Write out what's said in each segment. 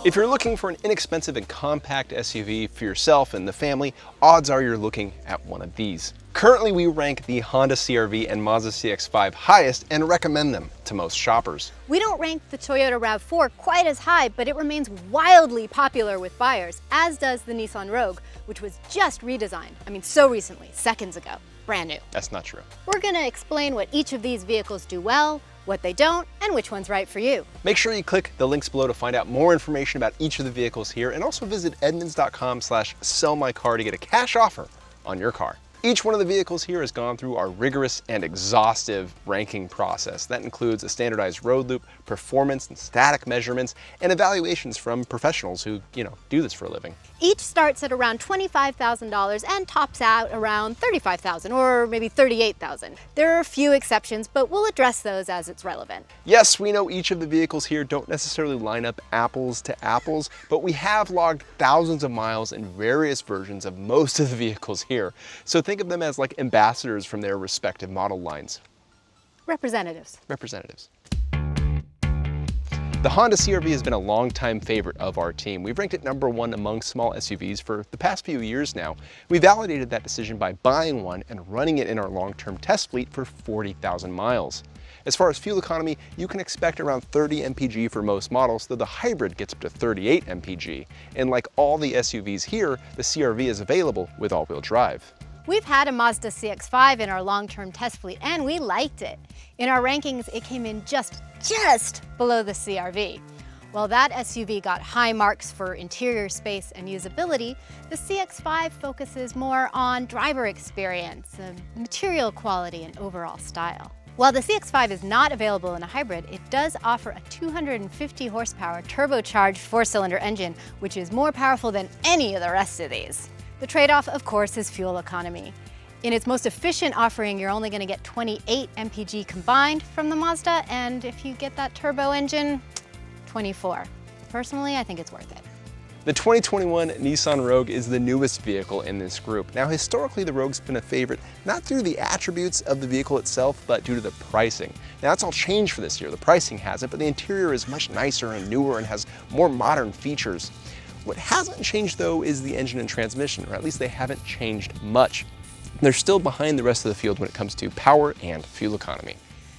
If you're looking for an inexpensive and compact SUV for yourself and the family, odds are you're looking at one of these. Currently, we rank the Honda CR-V and Mazda CX-5 highest and recommend them to most shoppers. We don't rank the Toyota RAV4 quite as high, but it remains wildly popular with buyers, as does the Nissan Rogue, which was just redesigned. I mean, so recently, seconds ago, brand new. That's not true. We're gonna explain what each of these vehicles do well, what they don't, and which one's right for you. Make sure you click the links below to find out more information about each of the vehicles here, and also visit edmunds.com/sellmycar to get a cash offer on your car. Each one of the vehicles here has gone through our rigorous and exhaustive ranking process. That includes a standardized road loop, performance and static measurements, and evaluations from professionals who, do this for a living. Each starts at around $25,000 and tops out around $35,000 or maybe $38,000. There are a few exceptions, but we'll address those as it's relevant. Yes, we know each of the vehicles here don't necessarily line up apples to apples, but we have logged thousands of miles in various versions of most of the vehicles here. So think of them as like ambassadors from their respective model lines. Representatives. The Honda CR-V has been a longtime favorite of our team. We've ranked it #1 among small SUVs for the past few years now. We validated that decision by buying one and running it in our long-term test fleet for 40,000 miles. As far as fuel economy, you can expect around 30 mpg for most models, though the hybrid gets up to 38 mpg. And like all the SUVs here, the CR-V is available with all-wheel drive. We've had a Mazda CX-5 in our long-term test fleet, and we liked it. In our rankings, it came in just below the CR-V. While that SUV got high marks for interior space and usability, the CX-5 focuses more on driver experience, material quality, and overall style. While the CX-5 is not available in a hybrid, it does offer a 250 horsepower turbocharged 4-cylinder engine, which is more powerful than any of the rest of these. The trade-off, of course, is fuel economy. In its most efficient offering, you're only going to get 28 mpg combined from the Mazda, and if you get that turbo engine, 24. Personally, I think it's worth it. The 2021 Nissan Rogue is the newest vehicle in this group. Now, historically, the Rogue's been a favorite, not through the attributes of the vehicle itself, but due to the pricing. Now, that's all changed for this year. The pricing hasn't, but the interior is much nicer and newer and has more modern features. What hasn't changed, though, is the engine and transmission, or at least they haven't changed much. They're still behind the rest of the field when it comes to power and fuel economy.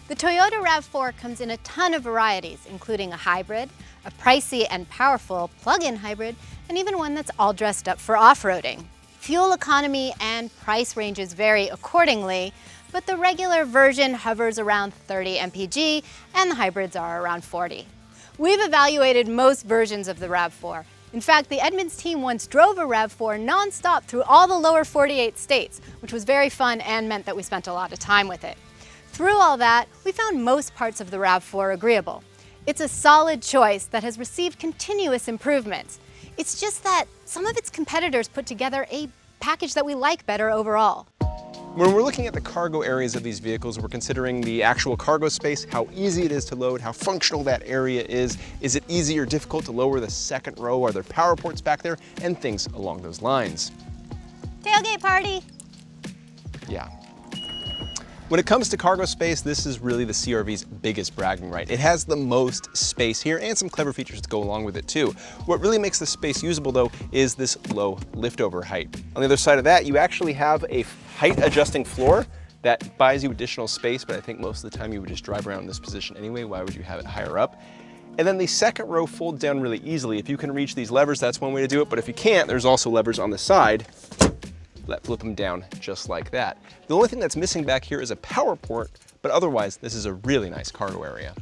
The Toyota RAV4 comes in a ton of varieties, including a hybrid, a pricey and powerful plug-in hybrid, and even one that's all dressed up for off-roading. Fuel economy and price ranges vary accordingly, but the regular version hovers around 30 mpg, and the hybrids are around 40. We've evaluated most versions of the RAV4. In fact, the Edmunds team once drove a RAV4 non-stop through all the lower 48 states, which was very fun and meant that we spent a lot of time with it. Through all that, we found most parts of the RAV4 agreeable. It's a solid choice that has received continuous improvements. It's just that some of its competitors put together a package that we like better overall. When we're looking at the cargo areas of these vehicles, we're considering the actual cargo space, how easy it is to load, how functional that area is it easy or difficult to lower the second row, are there power ports back there, and things along those lines. Tailgate party! Yeah. When it comes to cargo space, this is really the CR-V's biggest bragging right. It has the most space here and some clever features to go along with it too. What really makes the space usable though is this low liftover height. On the other side of that, you actually have a height adjusting floor that buys you additional space, but I think most of the time you would just drive around in this position anyway. Why would you have it higher up? And then the second row folds down really easily. If you can reach these levers, that's one way to do it, but if you can't, there's also levers on the side that flip them down just like that. The only thing that's missing back here is a power port, but otherwise this is a really nice cargo area.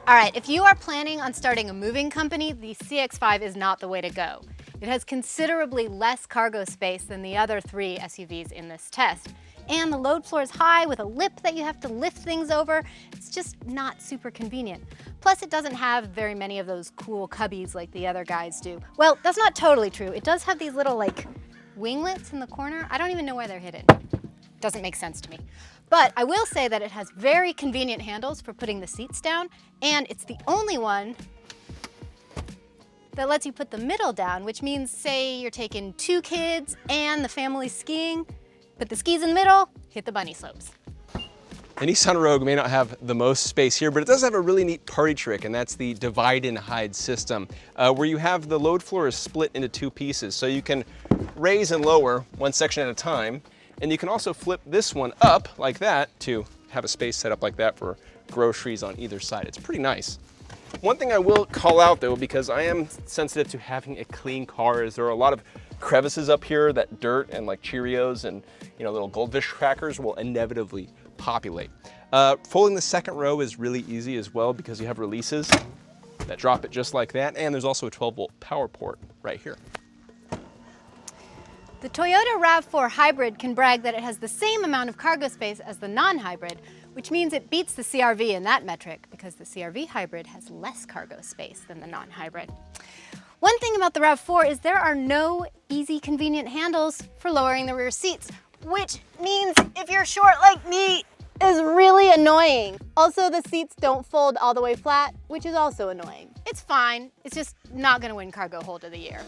All right, if you are planning on starting a moving company, the CX-5 is not the way to go. It has considerably less cargo space than the other 3 SUVs in this test. And the load floor is high with a lip that you have to lift things over. It's just not super convenient. Plus, it doesn't have very many of those cool cubbies like the other guys do. Well, that's not totally true. It does have these little winglets in the corner. I don't even know where they're hidden. Doesn't make sense to me. But I will say that it has very convenient handles for putting the seats down, and it's the only one that lets you put the middle down, which means, say you're taking 2 kids and the family skiing, put the skis in the middle, hit the bunny slopes. The Nissan Rogue may not have the most space here, but it does have a really neat party trick, and that's the divide and hide system, where you have the load floor is split into two pieces. So you can raise and lower one section at a time, and you can also flip this one up like that to have a space set up like that for groceries on either side. It's pretty nice. One thing I will call out though, because I am sensitive to having a clean car, is there are a lot of crevices up here that dirt and like Cheerios and little goldfish crackers will inevitably populate. Folding the second row is really easy as well because you have releases that drop it just like that, and there's also a 12-volt power port right here. The Toyota RAV4 hybrid can brag that it has the same amount of cargo space as the non-hybrid, which means it beats the CR-V in that metric because the CR-V hybrid has less cargo space than the non-hybrid. One thing about the RAV4 is there are no easy, convenient handles for lowering the rear seats, which means if you're short like me, is really annoying. Also, the seats don't fold all the way flat, which is also annoying. It's fine, it's just not gonna win Cargo Hold of the Year.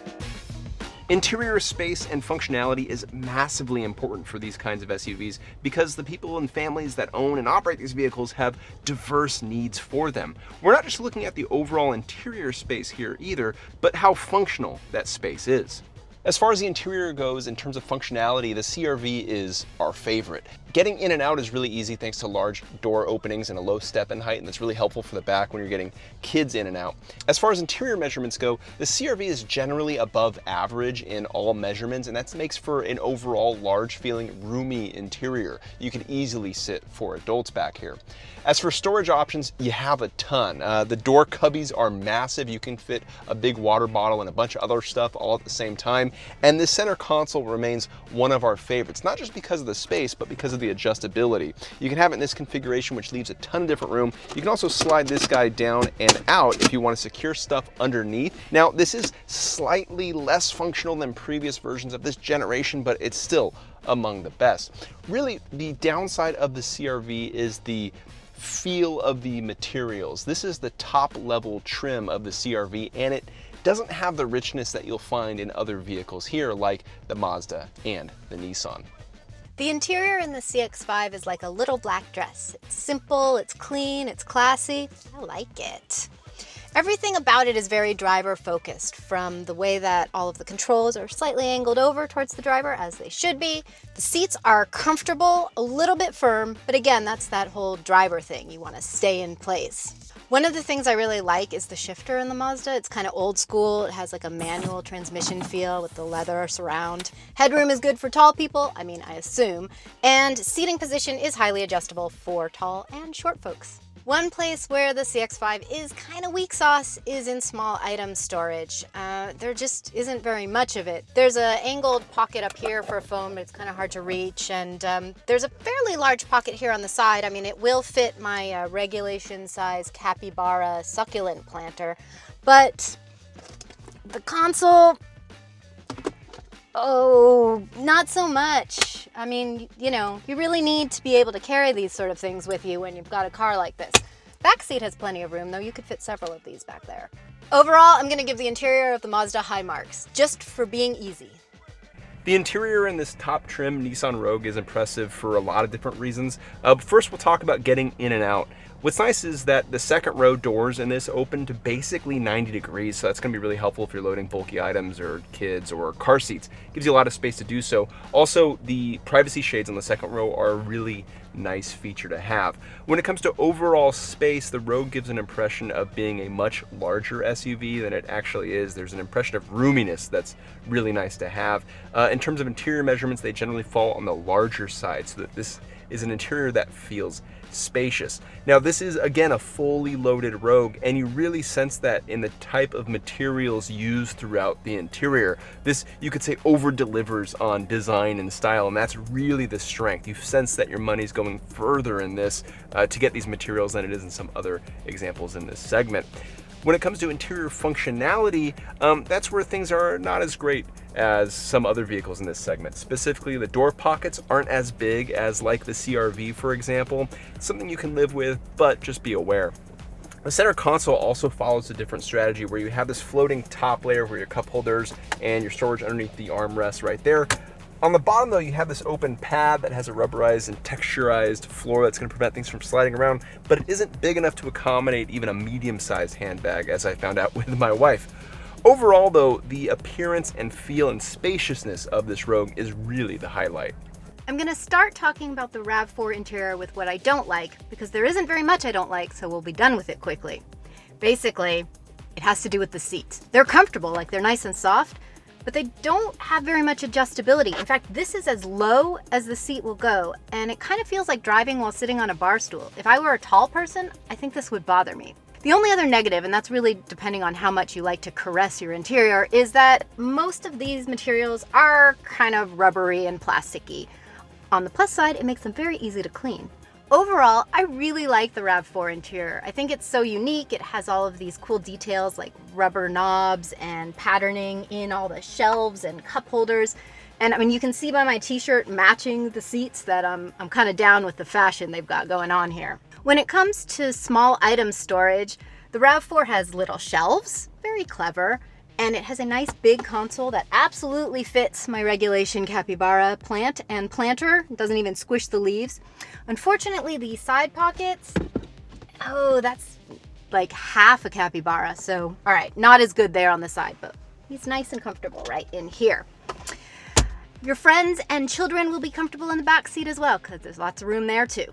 Interior space and functionality is massively important for these kinds of SUVs because the people and families that own and operate these vehicles have diverse needs for them. We're not just looking at the overall interior space here either, but how functional that space is. As far as the interior goes, in terms of functionality, the CR-V is our favorite. Getting in and out is really easy thanks to large door openings and a low step-in height, and that's really helpful for the back when you're getting kids in and out. As far as interior measurements go, the CR-V is generally above average in all measurements, and that makes for an overall large-feeling, roomy interior. You can easily sit 4 adults back here. As for storage options, you have a ton. The door cubbies are massive. You can fit a big water bottle and a bunch of other stuff all at the same time. And the center console remains one of our favorites, not just because of the space, but because of the adjustability. You can have it in this configuration, which leaves a ton of different room. You can also slide this guy down and out if you want to secure stuff underneath. Now, this is slightly less functional than previous versions of this generation, but it's still among the best. Really, the downside of the CR-V is the feel of the materials. This is the top level trim of the CR-V, and it doesn't have the richness that you'll find in other vehicles here, like the Mazda and the Nissan. The interior in the CX-5 is like a little black dress. It's simple, it's clean, it's classy. I like it. Everything about it is very driver focused, from the way that all of the controls are slightly angled over towards the driver, as they should be. The seats are comfortable, a little bit firm, but again, that's that whole driver thing. You want to stay in place. One of the things I really like is the shifter in the Mazda. It's kind of old school. It has like a manual transmission feel with the leather surround. Headroom is good for tall people, I mean, I assume, and seating position is highly adjustable for tall and short folks. One place where the CX-5 is kind of weak sauce is in small item storage. There just isn't very much of it. There's an angled pocket up here for a phone, but it's kind of hard to reach. And there's a fairly large pocket here on the side. I mean, it will fit my regulation size capybara succulent planter, but the console, oh, not so much. I mean, you know, you really need to be able to carry these sort of things with you when you've got a car like this. Back seat has plenty of room, though. You could fit several of these back there. Overall, I'm going to give the interior of the Mazda high marks, just for being easy. The interior in this top trim Nissan Rogue is impressive for a lot of different reasons. First, we'll talk about getting in and out. What's nice is that the second row doors in this open to basically 90 degrees, so that's going to be really helpful if you're loading bulky items or kids or car seats. Gives you a lot of space to do so. Also, the privacy shades on the second row are a really nice feature to have. When it comes to overall space, the Rogue gives an impression of being a much larger SUV than it actually is. There's an impression of roominess that's really nice to have. In terms of interior measurements, they generally fall on the larger side, so that this is an interior that feels spacious. Now, this is again a fully loaded Rogue, and you really sense that in the type of materials used throughout the interior. This, you could say, over delivers on design and style, and that's really the strength. You sense that your money's going further in this to get these materials than it is in some other examples in this segment. When it comes to interior functionality, that's where things are not as great as some other vehicles in this segment. Specifically, the door pockets aren't as big as like the CR-V, for example. It's something you can live with, but just be aware. The center console also follows a different strategy where you have this floating top layer where your cup holders and your storage underneath the armrest right there. On the bottom though, you have this open pad that has a rubberized and texturized floor that's going to prevent things from sliding around, but it isn't big enough to accommodate even a medium-sized handbag, as I found out with my wife. Overall though, the appearance and feel and spaciousness of this Rogue is really the highlight. I'm gonna start talking about the RAV4 interior with what I don't like, because there isn't very much I don't like, so we'll be done with it quickly. Basically, it has to do with the seats. They're comfortable, like they're nice and soft, but they don't have very much adjustability. In fact, this is as low as the seat will go, and it kind of feels like driving while sitting on a bar stool. If I were a tall person, I think this would bother me. The only other negative, and that's really depending on how much you like to caress your interior, is that most of these materials are kind of rubbery and plasticky. On the plus side, it makes them very easy to clean. Overall, I really like the RAV4 interior. I think it's so unique. It has all of these cool details like rubber knobs and patterning in all the shelves and cup holders. And I mean, you can see by my t-shirt matching the seats that I'm kind of down with the fashion they've got going on here. When it comes to small item storage, the RAV4 has little shelves, very clever, and it has a nice big console that absolutely fits my regulation capybara plant and planter. It doesn't even squish the leaves. Unfortunately, the side pockets, oh, that's like half a capybara. So, all right, not as good there on the side, but he's nice and comfortable right in here. Your friends and children will be comfortable in the back seat as well, because there's lots of room there too.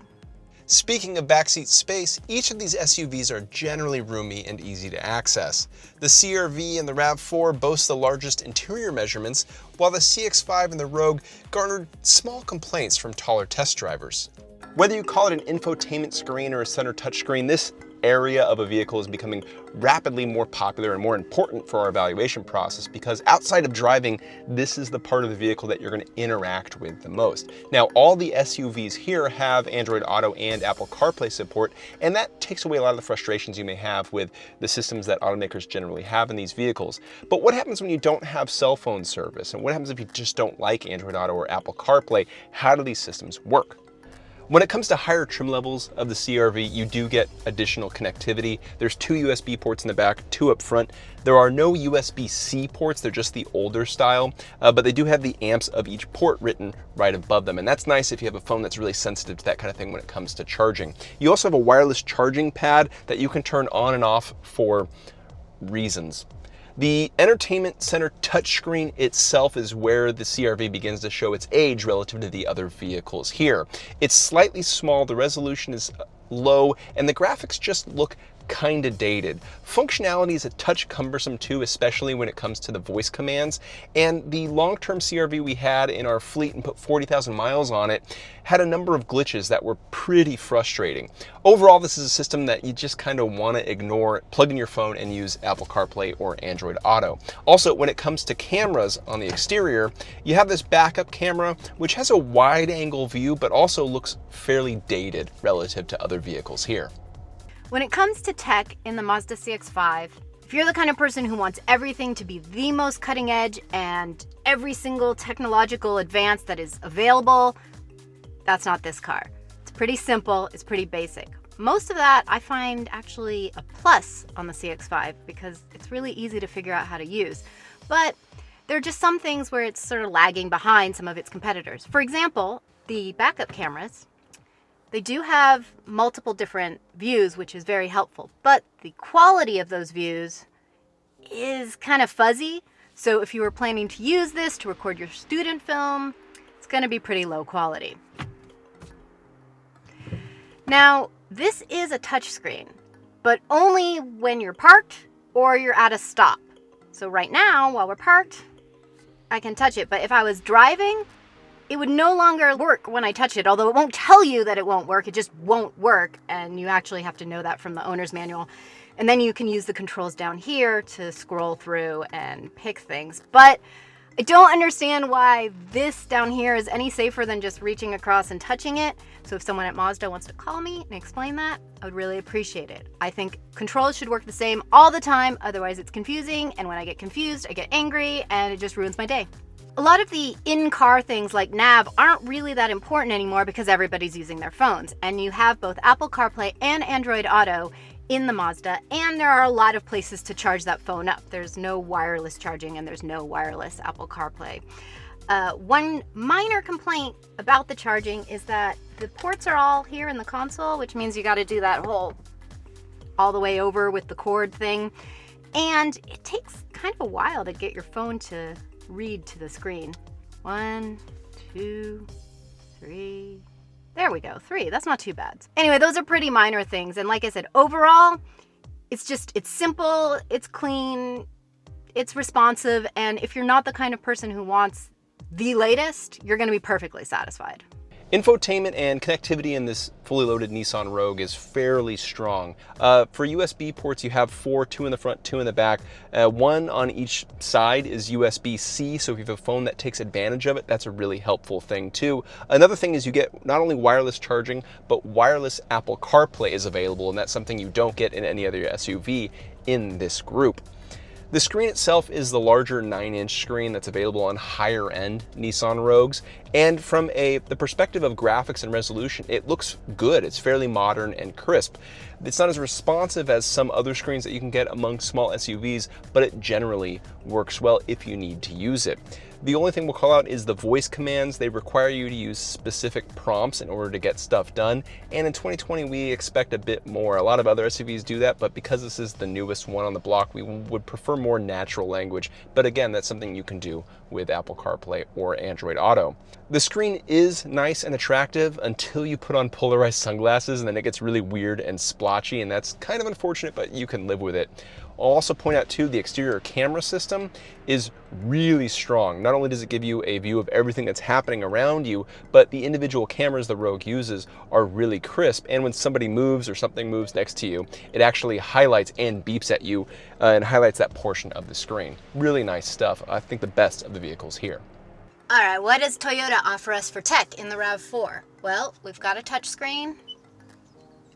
Speaking of backseat space, each of these SUVs are generally roomy and easy to access. The CR-V and the RAV4 boast the largest interior measurements, while the CX-5 and the Rogue garnered small complaints from taller test drivers. Whether you call it an infotainment screen or a center touchscreen, this area of a vehicle is becoming rapidly more popular and more important for our evaluation process, because outside of driving, this is the part of the vehicle that you're going to interact with the most. Now, all the SUVs here have Android Auto and Apple CarPlay support, and that takes away a lot of the frustrations you may have with the systems that automakers generally have in these vehicles. But what happens when you don't have cell phone service? And what happens if you just don't like Android Auto or Apple CarPlay? How do these systems work? When it comes to higher trim levels of the CR-V, you do get additional connectivity. There's 2 USB ports in the back, 2 up front. There are no USB-C ports, they're just the older style, but they do have the amps of each port written right above them. And that's nice if you have a phone that's really sensitive to that kind of thing when it comes to charging. You also have a wireless charging pad that you can turn on and off for reasons. The entertainment center touchscreen itself is where the CR-V begins to show its age relative to the other vehicles here. It's slightly small, the resolution is low, and the graphics just look kind of dated. Functionality is a touch cumbersome too, especially when it comes to the voice commands, and the long-term CR-V we had in our fleet and put 40,000 miles on it had a number of glitches that were pretty frustrating. Overall, this is a system that you just kind of want to ignore, plug in your phone and use Apple CarPlay or Android Auto. Also, when it comes to cameras on the exterior, you have this backup camera which has a wide angle view but also looks fairly dated relative to other vehicles here. When it comes to tech in the Mazda CX-5, if you're the kind of person who wants everything to be the most cutting edge and every single technological advance that is available, that's not this car. It's pretty simple, it's pretty basic. Most of that I find actually a plus on the CX-5 because it's really easy to figure out how to use. But there are just some things where it's sort of lagging behind some of its competitors. For example, the backup cameras. They do have multiple different views, which is very helpful, but the quality of those views is kind of fuzzy. So if you were planning to use this to record your student film, it's going to be pretty low quality. Now, this is a touchscreen, but only when you're parked or you're at a stop. So right now, while we're parked, I can touch it, but if I was driving, it would no longer work when I touch it, although it won't tell you that it won't work, it just won't work, and you actually have to know that from the owner's manual. And then you can use the controls down here to scroll through and pick things. But I don't understand why this down here is any safer than just reaching across and touching it. So if someone at Mazda wants to call me and explain that, I would really appreciate it. I think controls should work the same all the time, otherwise it's confusing, and when I get confused, I get angry, and it just ruins my day. A lot of the in-car things like nav aren't really that important anymore because everybody's using their phones, and you have both Apple CarPlay and Android Auto in the Mazda, and there are a lot of places to charge that phone up. There's no wireless charging and there's no wireless Apple CarPlay. One minor complaint about the charging is that the ports are all here in the console, which means you got to do that whole all the way over with the cord thing. And it takes kind of a while to get your phone to read to the screen. 1, 2, 3. There we go, 3. That's not too bad. Anyway, those are pretty minor things. And like I said, overall, it's simple, it's clean, it's responsive. And if you're not the kind of person who wants the latest, you're going to be perfectly satisfied. Infotainment and connectivity in this fully loaded Nissan Rogue is fairly strong. For USB ports, you have 4, 2 in the front, 2 in the back. 1 on each side is USB-C, so if you have a phone that takes advantage of it, that's a really helpful thing too. Another thing is you get not only wireless charging, but wireless Apple CarPlay is available, and that's something you don't get in any other SUV in this group. The screen itself is the larger 9-inch screen that's available on higher-end Nissan Rogues, and from the perspective of graphics and resolution, it looks good. It's fairly modern and crisp. It's not as responsive as some other screens that you can get among small SUVs, but it generally works well if you need to use it. The only thing we'll call out is the voice commands. They require you to use specific prompts in order to get stuff done. And in 2020, we expect a bit more. A lot of other SUVs do that, but because this is the newest one on the block, we would prefer more natural language. But again, that's something you can do with Apple CarPlay or Android Auto. The screen is nice and attractive until you put on polarized sunglasses, and then it gets really weird and splotchy, and that's kind of unfortunate, but you can live with it. I'll also point out too, the exterior camera system is really strong. Not only does it give you a view of everything that's happening around you, but the individual cameras the Rogue uses are really crisp. And when somebody moves or something moves next to you, it actually highlights and beeps at you and highlights that portion of the screen. Really nice stuff. I think the best of the vehicles here. All right, what does Toyota offer us for tech in the RAV4? Well, we've got a touchscreen.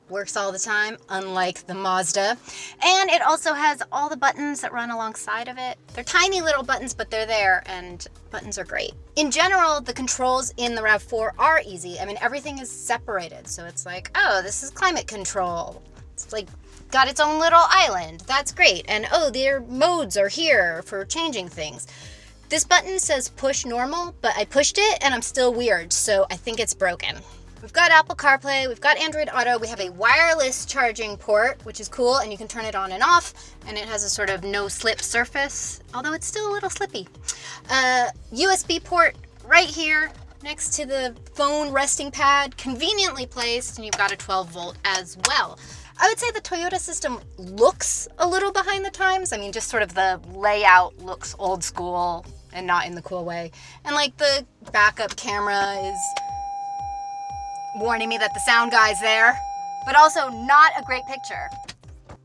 Works all the time, unlike the Mazda. And it also has all the buttons that run alongside of it. They're tiny little buttons, but they're there, and buttons are great. In general, the controls in the RAV4 are easy. I mean, everything is separated. So it's like, oh, this is climate control. It's like got its own little island. That's great. And oh, their modes are here for changing things. This button says push normal, but I pushed it and I'm still weird, so I think it's broken. We've got Apple CarPlay, we've got Android Auto, we have a wireless charging port, which is cool, and you can turn it on and off, and it has a sort of no-slip surface, although it's still a little slippy. USB port right here next to the phone resting pad, conveniently placed, and you've got a 12-volt as well. I would say the Toyota system looks a little behind the times. I mean, just sort of the layout looks old school and not in the cool way. And like the backup camera is warning me that the sound guy's there, but also not a great picture.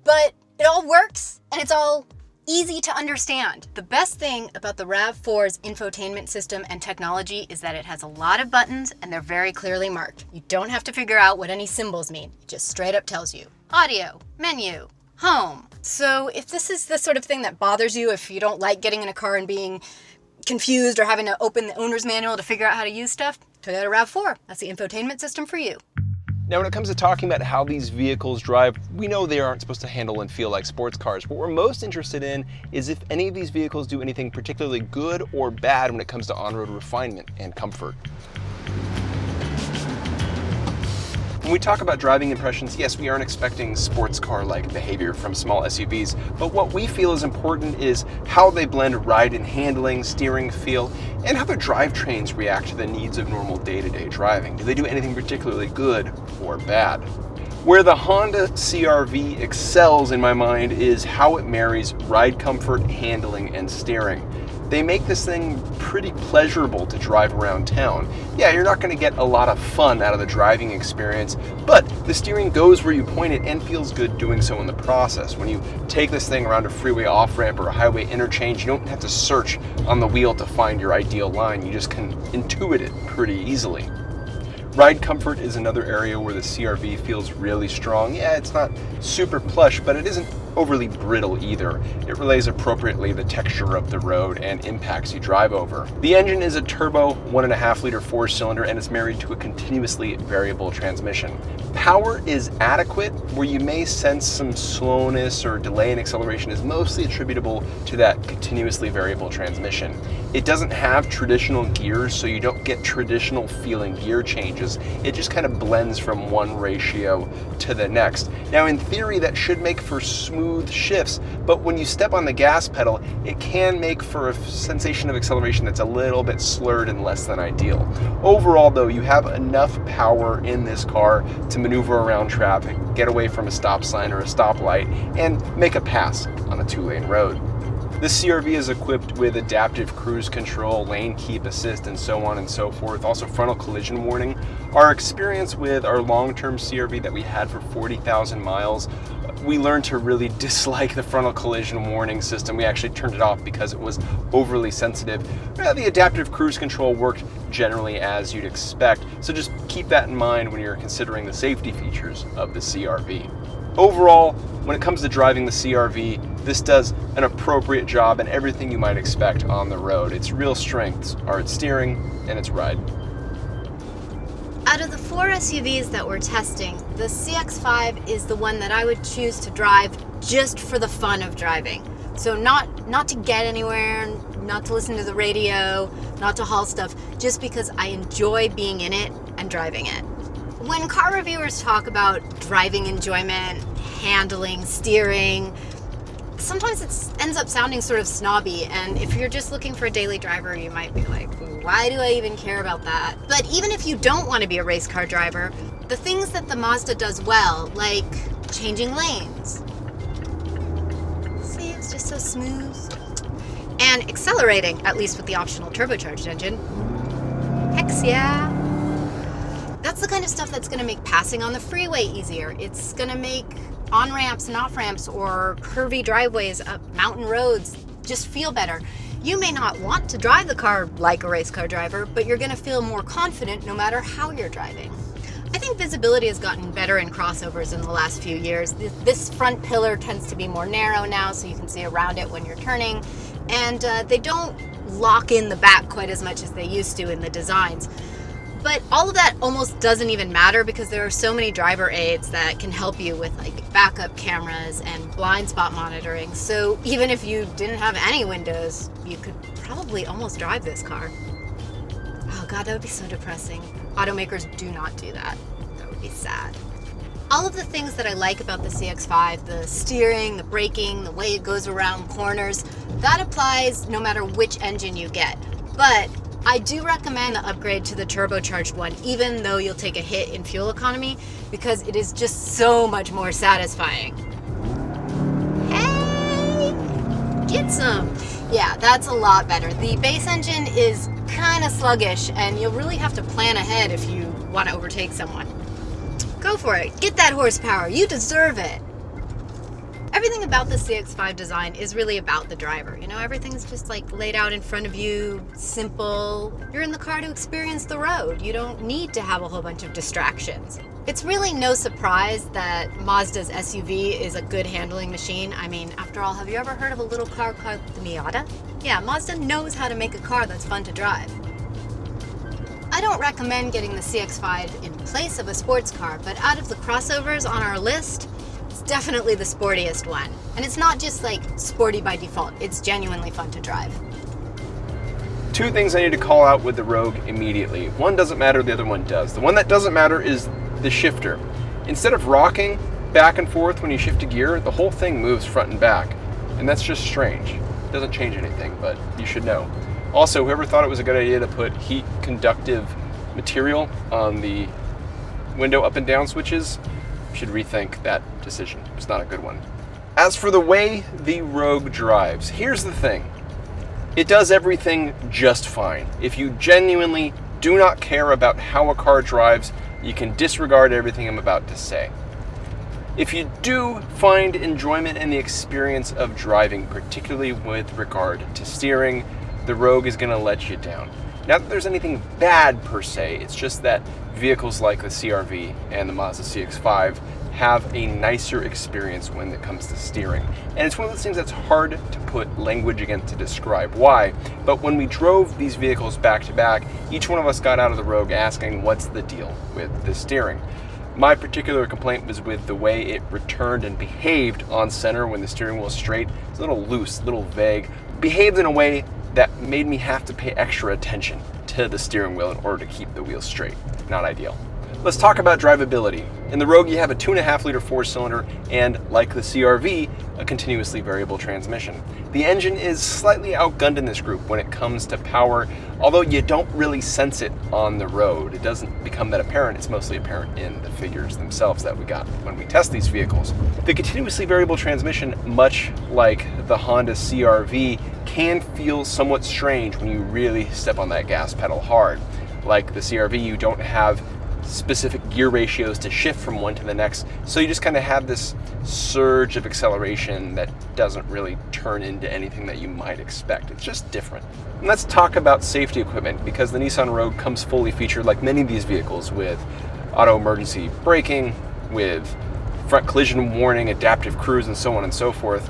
But it all works and it's all easy to understand. The best thing about the RAV4's infotainment system and technology is that it has a lot of buttons and they're very clearly marked. You don't have to figure out what any symbols mean. It just straight up tells you. Audio, menu, home. So if this is the sort of thing that bothers you, if you don't like getting in a car and being confused or having to open the owner's manual to figure out how to use stuff, Toyota RAV4, that's the infotainment system for you. Now, when it comes to talking about how these vehicles drive, we know they aren't supposed to handle and feel like sports cars. What we're most interested in is if any of these vehicles do anything particularly good or bad when it comes to on-road refinement and comfort. When we talk about driving impressions, yes, we aren't expecting sports car-like behavior from small SUVs, but what we feel is important is how they blend ride and handling, steering feel, and how their drivetrains react to the needs of normal day-to-day driving. Do they do anything particularly good or bad? Where the Honda CR-V excels in my mind is how it marries ride comfort, handling, and steering. They make this thing pretty pleasurable to drive around town. Yeah, you're not going to get a lot of fun out of the driving experience, but the steering goes where you point it and feels good doing so in the process. When you take this thing around a freeway off-ramp or a highway interchange, you don't have to search on the wheel to find your ideal line. You just can intuit it pretty easily. Ride comfort is another area where the CR-V feels really strong. Yeah, it's not super plush, but it isn't overly brittle either. It relays appropriately the texture of the road and impacts you drive over. The engine is a turbo 1.5-liter 4-cylinder and it's married to a continuously variable transmission. Power is adequate. Where you may sense some slowness or delay in acceleration is mostly attributable to that continuously variable transmission. It doesn't have traditional gears, so you don't get traditional feeling gear changes. It just kind of blends from one ratio to the next. Now, in theory, that should make for smooth shifts, but when you step on the gas pedal, it can make for a sensation of acceleration that's a little bit slurred and less than ideal. Overall, though, you have enough power in this car to maneuver around traffic, get away from a stop sign or a stoplight, and make a pass on a 2-lane road. The CR-V is equipped with adaptive cruise control, lane keep assist, and so on and so forth. Also frontal collision warning. Our experience with our long-term CR-V that we had for 40,000 miles, we learned to really dislike the frontal collision warning system. We actually turned it off because it was overly sensitive. The adaptive cruise control worked generally as you'd expect, so just keep that in mind when you're considering the safety features of the CR-V. Overall, when it comes to driving the CR-V, this does an appropriate job and everything you might expect on the road. Its real strengths are its steering and its ride. Out of the 4 SUVs that we're testing, the CX-5 is the one that I would choose to drive just for the fun of driving. So not to get anywhere, not to listen to the radio, not to haul stuff, just because I enjoy being in it and driving it. When car reviewers talk about driving enjoyment, handling, steering, sometimes it ends up sounding sort of snobby, and if you're just looking for a daily driver, you might be like, why do I even care about that? But even if you don't want to be a race car driver, the things that the Mazda does well, like changing lanes, see, it's just so smooth, and accelerating, at least with the optional turbocharged engine, heck yeah. That's the kind of stuff that's going to make passing on the freeway easier. It's going to make on-ramps and off-ramps or curvy driveways up mountain roads just feel better. You may not want to drive the car like a race car driver, but you're going to feel more confident no matter how you're driving. I think visibility has gotten better in crossovers in the last few years. This front pillar tends to be more narrow now, so you can see around it when you're turning, and they don't lock in the back quite as much as they used to in the designs. But all of that almost doesn't even matter because there are so many driver aids that can help you with like backup cameras and blind spot monitoring. So even if you didn't have any windows, you could probably almost drive this car. Oh God, that would be so depressing. Automakers do not do that. That would be sad. All of the things that I like about the CX-5, the steering, the braking, the way it goes around corners, that applies no matter which engine you get. But I do recommend the upgrade to the turbocharged one, even though you'll take a hit in fuel economy, because it is just so much more satisfying. Hey, get some. Yeah, that's a lot better. The base engine is kind of sluggish, and you'll really have to plan ahead if you want to overtake someone. Go for it. Get that horsepower. You deserve it. Everything about the CX-5 design is really about the driver. You know, everything's just like laid out in front of you, simple. You're in the car to experience the road. You don't need to have a whole bunch of distractions. It's really no surprise that Mazda's SUV is a good handling machine. I mean, after all, have you ever heard of a little car called the Miata? Yeah, Mazda knows how to make a car that's fun to drive. I don't recommend getting the CX-5 in place of a sports car, but out of the crossovers on our list, it's definitely the sportiest one. And it's not just like sporty by default, it's genuinely fun to drive. Two things I need to call out with the Rogue immediately. One doesn't matter, the other one does. The one that doesn't matter is the shifter. Instead of rocking back and forth when you shift a gear, the whole thing moves front and back. And that's just strange. It doesn't change anything, but you should know. Also, whoever thought it was a good idea to put heat conductive material on the window up and down switches should rethink that decision. It's not a good one. As for the way the Rogue drives, here's the thing. It does everything just fine. If you genuinely do not care about how a car drives, you can disregard everything I'm about to say. If you do find enjoyment in the experience of driving, particularly with regard to steering, the Rogue is going to let you down. Not that there's anything bad per se, it's just that vehicles like the CR-V and the Mazda CX-5 have a nicer experience when it comes to steering. And it's one of those things that's hard to put language against to describe why, but when we drove these vehicles back to back, each one of us got out of the Rogue asking, what's the deal with the steering? My particular complaint was with the way it returned and behaved on center when the steering wheel was straight. It's a little loose, a little vague, behaved in a way that made me have to pay extra attention to the steering wheel in order to keep the wheels straight. Not ideal. Let's talk about drivability. In the Rogue, you have a 2.5-liter 4-cylinder and, like the CR-V, a continuously variable transmission. The engine is slightly outgunned in this group when it comes to power, although you don't really sense it on the road. It doesn't become that apparent. It's mostly apparent in the figures themselves that we got when we test these vehicles. The continuously variable transmission, much like the Honda CR-V, can feel somewhat strange when you really step on that gas pedal hard. Like the CR-V, you don't have specific gear ratios to shift from one to the next, so you just kind of have this surge of acceleration that doesn't really turn into anything that you might expect. It's just different. And let's talk about safety equipment, because the Nissan Rogue comes fully featured, like many of these vehicles, with auto emergency braking, with front collision warning, adaptive cruise, and so on and so forth.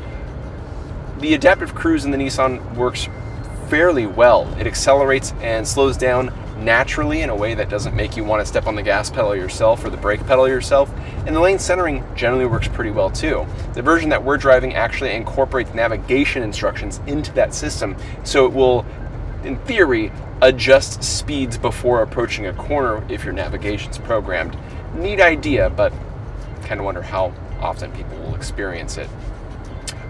The adaptive cruise in the Nissan works fairly well. It accelerates and slows down naturally in a way that doesn't make you want to step on the gas pedal yourself or the brake pedal yourself, and the lane centering generally works pretty well too. The version that we're driving actually incorporates navigation instructions into that system, so it will, in theory, adjust speeds before approaching a corner if your navigation's programmed. Neat idea, but kind of wonder how often people will experience it.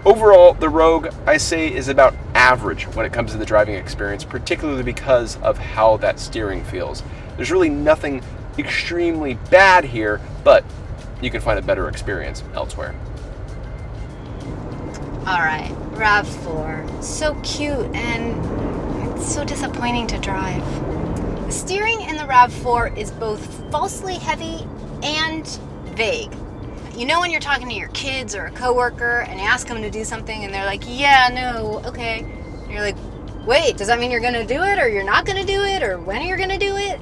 Overall, the Rogue, I say, is about average when it comes to the driving experience, particularly because of how that steering feels. There's really nothing extremely bad here, but you can find a better experience elsewhere. All right, RAV4, so cute and so disappointing to drive. The steering in the RAV4 is both falsely heavy and vague. You know when you're talking to your kids or a coworker and you ask them to do something and they're like, yeah, no, okay. And you're like, wait, does that mean you're gonna do it or you're not gonna do it or when are you gonna do it?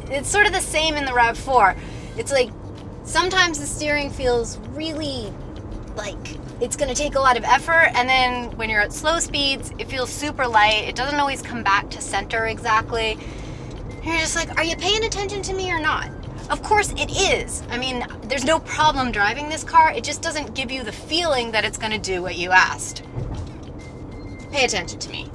It's sort of the same in the RAV4. It's like sometimes the steering feels really like it's gonna take a lot of effort, and then when you're at slow speeds, it feels super light. It doesn't always come back to center exactly. And you're just like, are you paying attention to me or not? Of course it is. I mean, there's no problem driving this car. It just doesn't give you the feeling that it's gonna do what you asked. Pay attention to me.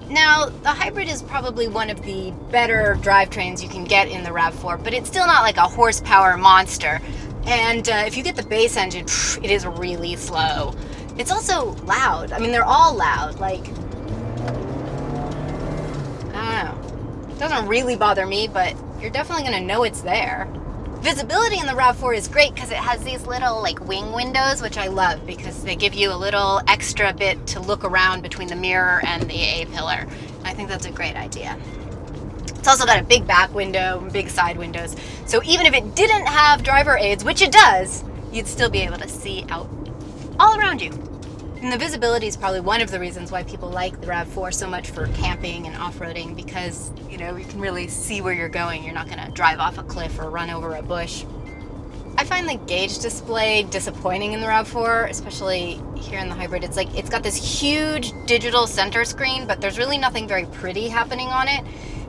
Now, the hybrid is probably one of the better drivetrains you can get in the RAV4, but it's still not like a horsepower monster. And if you get the base engine, it is really slow. It's also loud. I mean, they're all loud. Like, I don't know. It doesn't really bother me, but you're definitely gonna know it's there. Visibility in the RAV4 is great because it has these little like wing windows, which I love because they give you a little extra bit to look around between the mirror and the A-pillar. I think that's a great idea. It's also got a big back window and big side windows. So even if it didn't have driver aids, which it does, you'd still be able to see out all around you. And the visibility is probably one of the reasons why people like the RAV4 so much for camping and off-roading, because you know you can really see where you're going. You're not going to drive off a cliff or run over a bush. I find the gauge display disappointing in the RAV4, especially here in the hybrid. It's like it's got this huge digital center screen, but there's really nothing very pretty happening on it.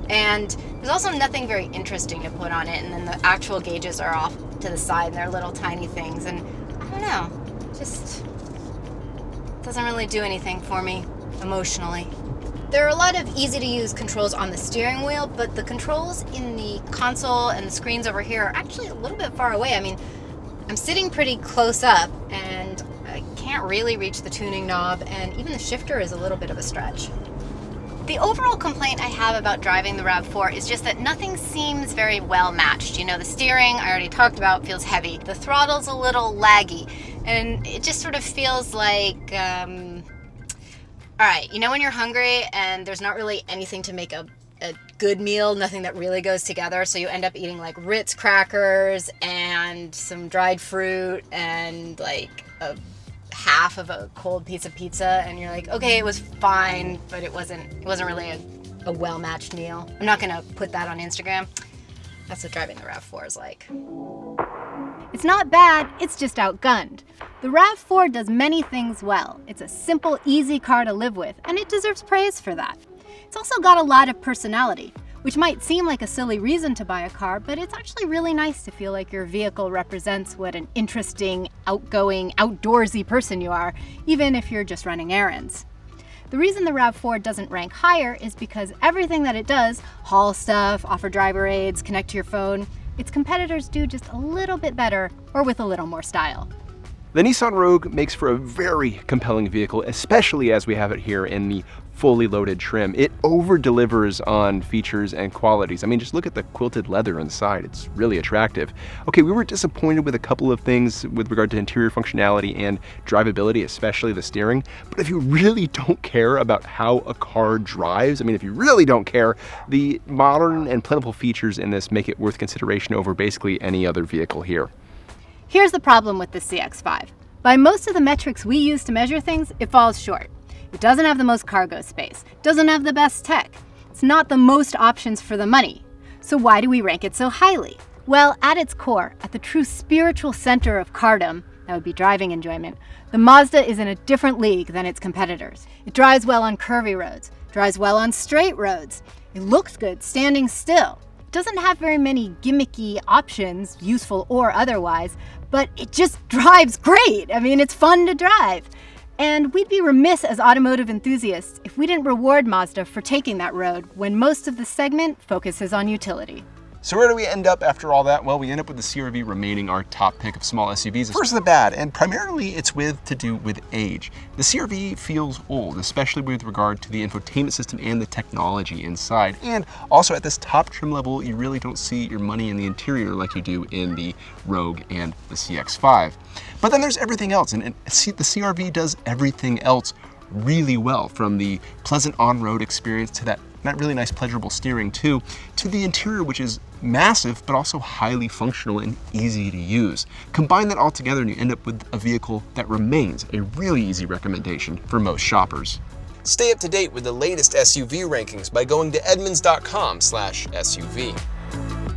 And there's also nothing very interesting to put on it. And then the actual gauges are off to the side and they're little tiny things. And I don't know, just doesn't really do anything for me emotionally. There are a lot of easy to use controls on the steering wheel, but the controls in the console and the screens over here are actually a little bit far away. I mean, I'm sitting pretty close up and I can't really reach the tuning knob, and even the shifter is a little bit of a stretch. The overall complaint I have about driving the RAV4 is just that nothing seems very well matched. You know, the steering, I already talked about, feels heavy. The throttle's a little laggy, and it just sort of feels like, all right, you know when you're hungry and there's not really anything to make a good meal, nothing that really goes together, so you end up eating like Ritz crackers and some dried fruit and like a half of a cold piece of pizza, and you're like, okay, it was fine, but it wasn't really a well-matched meal. I'm not gonna put that on Instagram. That's what driving the RAV4 is like. It's not bad, it's just outgunned. The RAV4 does many things well. It's a simple, easy car to live with, and it deserves praise for that. It's also got a lot of personality, which might seem like a silly reason to buy a car, but it's actually really nice to feel like your vehicle represents what an interesting, outgoing, outdoorsy person you are, even if you're just running errands. The reason the RAV4 doesn't rank higher is because everything that it does, haul stuff, offer driver aids, connect to your phone, its competitors do just a little bit better or with a little more style. The Nissan Rogue makes for a very compelling vehicle, especially as we have it here in the fully loaded trim. It over-delivers on features and qualities. I mean, just look at the quilted leather inside. It's really attractive. Okay, we were disappointed with a couple of things with regard to interior functionality and drivability, especially the steering. But if you really don't care about how a car drives, I mean, if you really don't care, the modern and plentiful features in this make it worth consideration over basically any other vehicle here. Here's the problem with the CX-5. By most of the metrics we use to measure things, it falls short. It doesn't have the most cargo space, doesn't have the best tech. It's not the most options for the money. So why do we rank it so highly? Well, at its core, at the true spiritual center of cardom, that would be driving enjoyment, the Mazda is in a different league than its competitors. It drives well on curvy roads, drives well on straight roads. It looks good standing still. It doesn't have very many gimmicky options, useful or otherwise, but it just drives great. I mean, it's fun to drive. And we'd be remiss as automotive enthusiasts if we didn't reward Mazda for taking that road when most of the segment focuses on utility. So where do we end up after all that? Well, we end up with the CR-V remaining our top pick of small SUVs. First the bad, and primarily it's to do with age. The CR-V feels old, especially with regard to the infotainment system and the technology inside. And also at this top trim level, you really don't see your money in the interior like you do in the Rogue and the CX-5. But then there's everything else, and the CR-V does everything else really well, from the pleasant on-road experience to that really nice pleasurable steering to the interior, which is massive but also highly functional and easy to use. Combine that all together and you end up with a vehicle that remains a really easy recommendation for most shoppers. Stay up to date with the latest SUV rankings by going to edmunds.com/SUV.